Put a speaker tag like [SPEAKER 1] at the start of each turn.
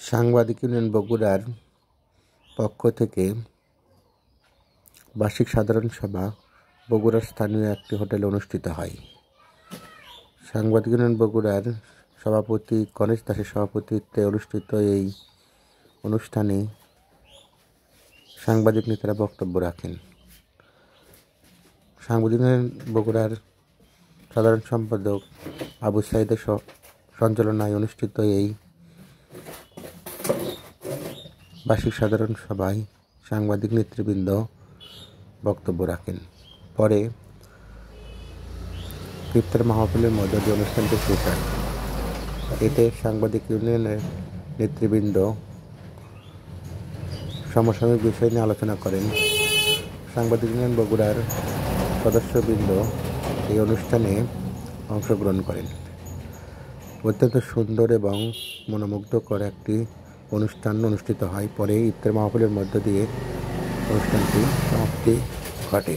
[SPEAKER 1] সাংবাদিক ইউনিয়ন বগুড়ার পক্ষ থেকে বার্ষিক সাধারণ সভা বগুড়ার স্থানীয় একটি হোটেলে অনুষ্ঠিত হয়। সাংবাদিক ইউনিয়ন বগুড়ার সভাপতি গণেশ দাসের সভাপতিত্বে অনুষ্ঠিত এই অনুষ্ঠানে সাংবাদিক নেতারা বক্তব্য রাখেন। সাংবাদিক ইউনিয়ন বগুড়ার সাধারণ সম্পাদক আবু সাইদের সঞ্চালনায় অনুষ্ঠিত এই বার্ষিক সাধারণ সভায় সাংবাদিক নেতৃবৃন্দ বক্তব্য রাখেন। পরে ইফতার মাহফিলের মধ্য দিয়ে অনুষ্ঠানটি শেষ হয়। এতে সাংবাদিক ইউনিয়নের নেতৃবৃন্দ সমসাময়িক বিষয় নিয়ে আলোচনা করেন। সাংবাদিক ইউনিয়ন বগুড়ার সদস্যবৃন্দ এই অনুষ্ঠানে অংশগ্রহণ করেন। অত্যন্ত সুন্দর এবং মনোমুগ্ধকর একটি অনুষ্ঠান অনুষ্ঠিত হয়। পরে ইফতার মাহফিলের মধ্য দিয়ে অনুষ্ঠানটি সমাপ্তি ঘটে।